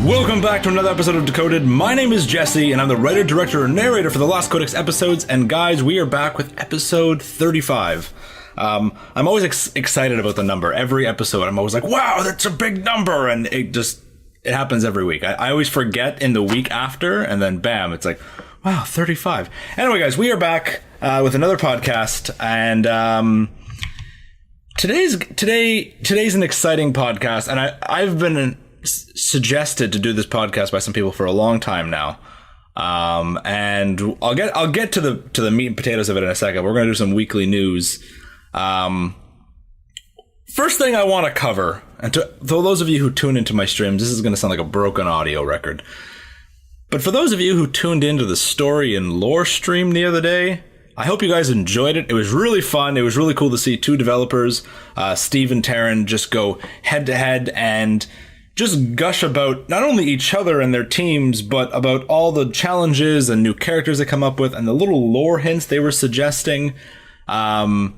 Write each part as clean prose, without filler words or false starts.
Welcome back to another episode of Decoded. My name is Jesse, and I'm the writer, director, and narrator for the Lost Codex episodes. And guys, we are back with episode 35. I'm always excited about the number. Every episode, I'm always like, wow, that's a big number. And it happens every week. I always forget in the week after, and then bam, it's like, wow, 35. Anyway, guys, we are back with another podcast, and today's an exciting podcast, and I've been suggested to do this podcast by some people for a long time now, and I'll get to the meat and potatoes of it in a second. We're going to do some weekly news. First thing I want to cover, and to those of you who tune into my streams, this is going to sound like a broken audio record, but for those of you who tuned into the story and lore stream the other day, I hope you guys enjoyed it. It was really fun. It was really cool to see two developers, Steve and Taryn, just go head to head and just gush about not only each other and their teams, but about all the challenges and new characters they come up with and the little lore hints they were suggesting. And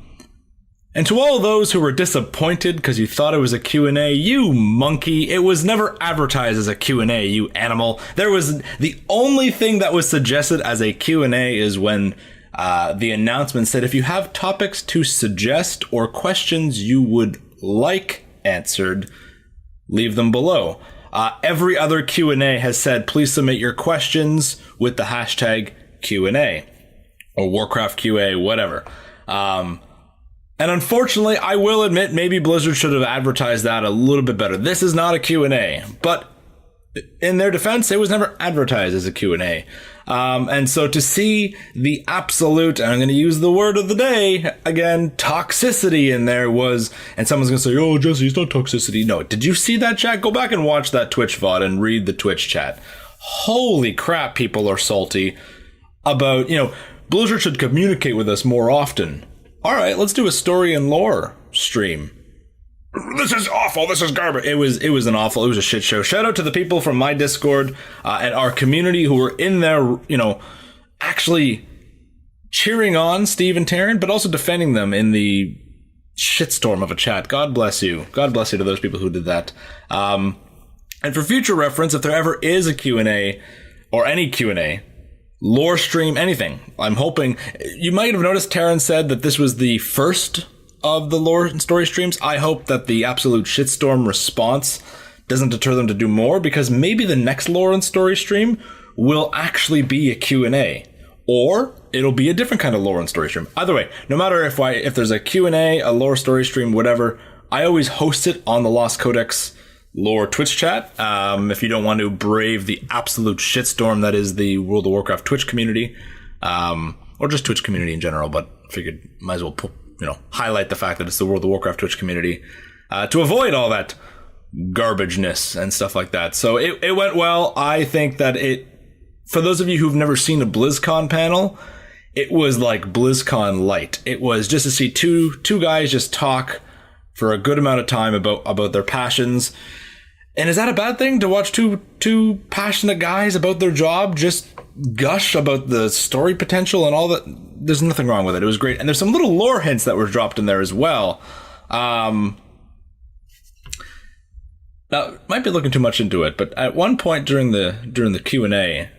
to all those who were disappointed because you thought it was a Q&A, you monkey, it was never advertised as a Q&A, you animal. The only thing that was suggested as a Q&A is when the announcement said, if you have topics to suggest or questions you would like answered, leave them below. Every other Q&A has said, please submit your questions with the hashtag Q&A or Warcraft QA, whatever. And unfortunately, I will admit, maybe Blizzard should have advertised that a little bit better. This is not a Q&A, but in their defense, it was never advertised as a Q&A. And so to see the absolute, and I'm going to use the word of the day again, toxicity in there was, and someone's going to say, oh, Jesse, it's not toxicity. No, did you see that chat? Go back and watch that Twitch VOD and read the Twitch chat. Holy crap, people are salty about, Blizzard should communicate with us more often. All right, let's do a story and lore stream. This is awful. This is garbage. It was a shit show. Shout out to the people from my Discord and our community who were in there, actually cheering on Steve and Taryn, but also defending them in the shitstorm of a chat. God bless you. God bless you to those people who did that. And for future reference, if there ever is a Q&A or any Q&A, lore stream, anything, I'm hoping you might have noticed Taryn said that this was the first of the lore and story streams. I hope that the absolute shitstorm response doesn't deter them to do more, because maybe the next lore and story stream will actually be a Q&A, or it'll be a different kind of lore and story stream. Either way, no matter if there's a Q&A, a lore story stream, whatever, I always host it on the Lost Codex lore Twitch chat. If you don't want to brave the absolute shitstorm that is the World of Warcraft Twitch community, or just Twitch community in general, but figured might as well highlight the fact that it's the World of Warcraft Twitch community to avoid all that garbageness and stuff like that. So it went well. I think that for those of you who've never seen a BlizzCon panel, it was like BlizzCon light. It was just to see two guys just talk for a good amount of time about their passions. And is that a bad thing, to watch two passionate guys about their job just gush about the story potential and all that? There's nothing wrong with it. It was great. And there's some little lore hints that were dropped in there as well. Now, might be looking too much into it, but at one point during the Q&A,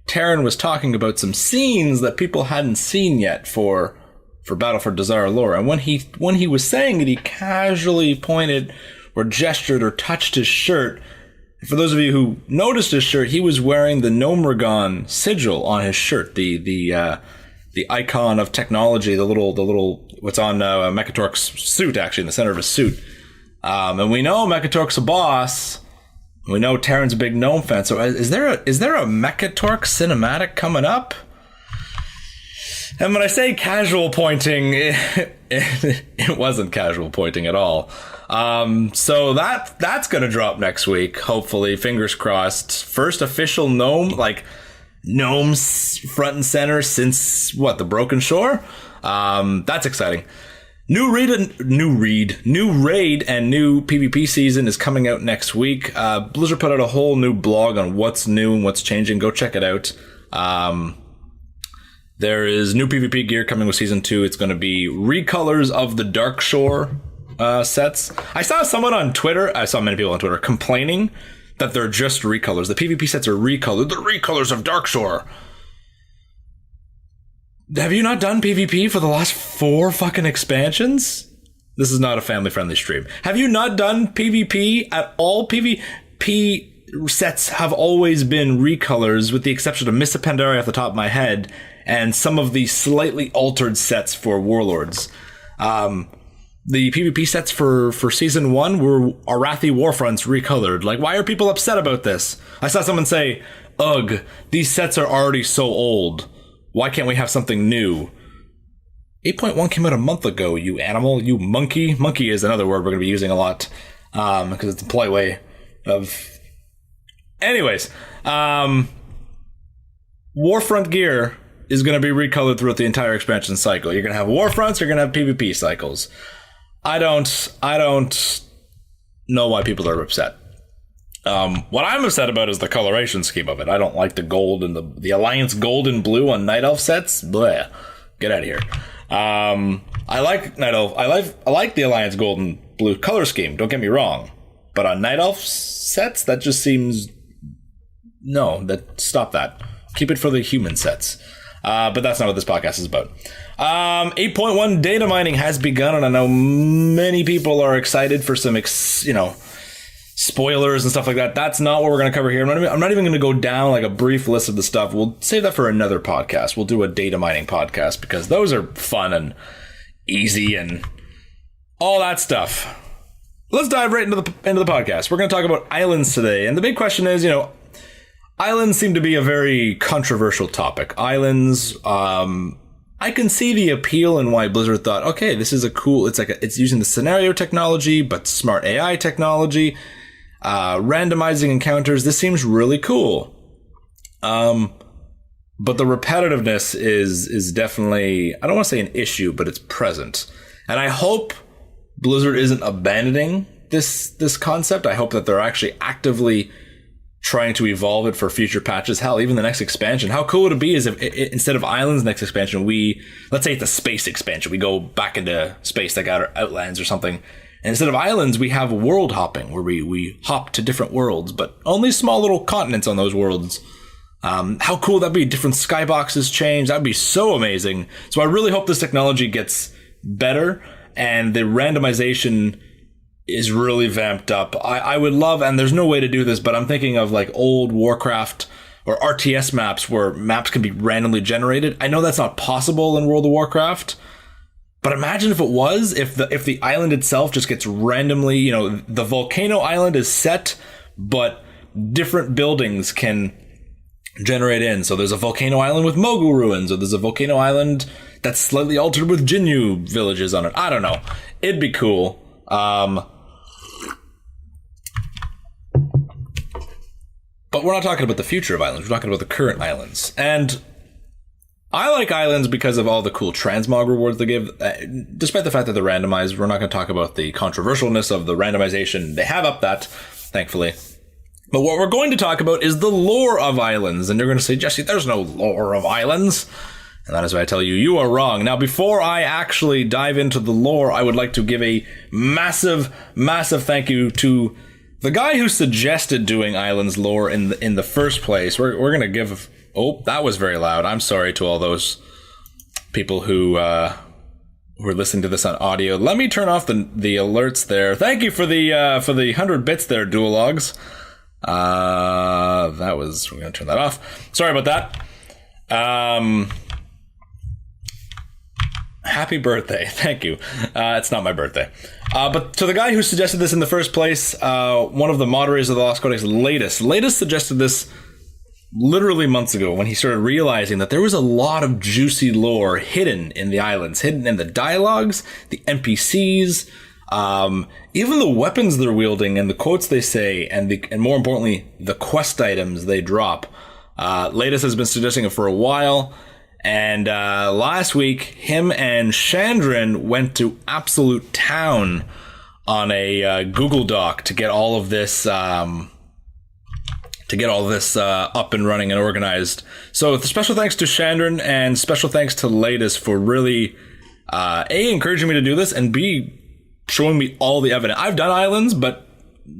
Taryn was talking about some scenes that people hadn't seen yet for Battle for Desire lore. And when he was saying it, he casually pointed or gestured or touched his shirt. For those of you who noticed his shirt, he was wearing the Gnomeregan sigil on his shirt, the icon of technology, the little what's on Mekatork's suit, actually in the center of his suit. And we know Mekatork's a boss. We know Taryn's a big gnome fan. So is there a Mekatork cinematic coming up? And when I say casual pointing, it wasn't casual pointing at all. So that's going to drop next week, hopefully, fingers crossed. First official gnome, like gnomes front and center since the Broken Shore. That's exciting. New raid and new PvP season is coming out next week. Blizzard put out a whole new blog on what's new and what's changing. Go check it out. There is new PvP gear coming with Season 2. It's going to be recolors of the Dark Shore sets. I saw someone on Twitter, I saw many people on Twitter complaining that they're just recolors. The PvP sets are recolored. The recolors of Darkshore. Have you not done PvP for the last 4 fucking expansions? This is not a family-friendly stream. Have you not done PvP at all? PvP sets have always been recolors, with the exception of Mists of Pandaria off the top of my head, and some of the slightly altered sets for Warlords. The PvP sets for Season 1 were Arathi Warfronts recolored. Like, why are people upset about this? I saw someone say, ugh, these sets are already so old. Why can't we have something new? 8.1 came out a month ago, you animal, you monkey. Monkey is another word we're going to be using a lot, because it's a polite way of... Anyways, Warfront gear is going to be recolored throughout the entire expansion cycle. You're going to have Warfronts, you're going to have PvP cycles. I don't know why people are upset. What I'm upset about is the coloration scheme of it. I don't like the gold and the Alliance gold and blue on Night Elf sets. Bleh. Get out of here. I like Night Elf. I like the Alliance gold and blue color scheme. Don't get me wrong. But on Night Elf sets, that just seems... No, stop that. Keep it for the human sets. But that's not what this podcast is about. 8.1 data mining has begun, and I know many people are excited for some, spoilers and stuff like that. That's not what we're going to cover here. I'm not even going to go down like a brief list of the stuff. We'll save that for another podcast. We'll do a data mining podcast because those are fun and easy and all that stuff. Let's dive right into the podcast. We're going to talk about islands today. And the big question is, islands seem to be a very controversial topic. Islands, I can see the appeal and why Blizzard thought, okay, this is it's using the scenario technology, but smart AI technology, randomizing encounters. This seems really cool. But the repetitiveness is definitely, I don't want to say an issue, but it's present. And I hope Blizzard isn't abandoning this concept. I hope that they're actually actively trying to evolve it for future patches. Hell, even the next expansion. How cool would it be is if instead of islands next expansion, let's say it's a space expansion, we go back into space like Outlands or something. And instead of islands, we have world hopping where we hop to different worlds, but only small little continents on those worlds. How cool would that be? Different skyboxes change. That'd be so amazing. So I really hope this technology gets better and the randomization is really vamped up. I would love, and there's no way to do this, but I'm thinking of like old Warcraft or RTS maps where maps can be randomly generated. I know that's not possible in World of Warcraft, but imagine if it was, if the island itself just gets randomly, the volcano island is set, but different buildings can generate in. So there's a volcano island with Mogul ruins, or there's a volcano island that's slightly altered with Jinyu villages on it. I don't know. It'd be cool. But we're not talking about the future of islands. We're talking about the current islands. And I like islands because of all the cool transmog rewards they give. Despite the fact that they're randomized, we're not going to talk about the controversialness of the randomization. They have upped that, thankfully. But what we're going to talk about is the lore of islands. And you're going to say, Jesse, there's no lore of islands. And that is why I tell you, you are wrong. Now, before I actually dive into the lore, I would like to give a massive, massive thank you to the guy who suggested doing islands lore in the first place. We're going to give... Oh, that was very loud. I'm sorry to all those people who are listening to this on audio. Let me turn off the alerts there. Thank you for the 100 bits there, Duologs. We're going to turn that off. Sorry about that. Happy birthday. Thank you. It's not my birthday. But to the guy who suggested this in the first place, one of the moderators of the Lost Codex, Latest suggested this literally months ago when he started realizing that there was a lot of juicy lore hidden in the islands, hidden in the dialogues, the NPCs, even the weapons they're wielding and the quotes they say, and more importantly, the quest items they drop. Latest has been suggesting it for a while. And last week, him and Chandran went to absolute town on a Google Doc to get all of this up and running and organized. So special thanks to Chandran and special thanks to Latest for really A, encouraging me to do this, and B, showing me all the evidence. I've done islands, but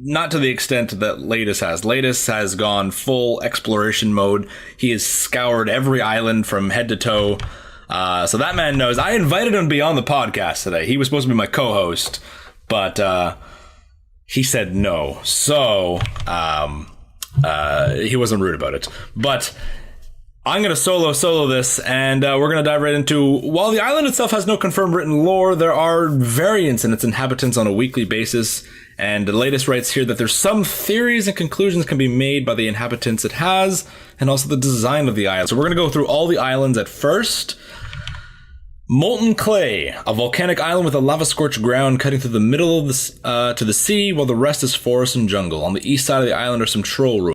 not to the extent that Latest has. Latest has gone full exploration mode. He has scoured every island from head to toe. So that man knows. I invited him to be on the podcast today. He was supposed to be my co-host, but he said no. So he wasn't rude about it. But I'm going to solo this, and we're going to dive right into... While the island itself has no confirmed written lore, there are variants in its inhabitants on a weekly basis, and the Latest writes here that there's some theories and conclusions can be made by the inhabitants it has, and also the design of the island. So we're going to go through all the islands at first. Molten Clay, a volcanic island with a lava-scorched ground cutting through the middle of to the sea, while the rest is forest and jungle. On the east side of the island are some troll ruins.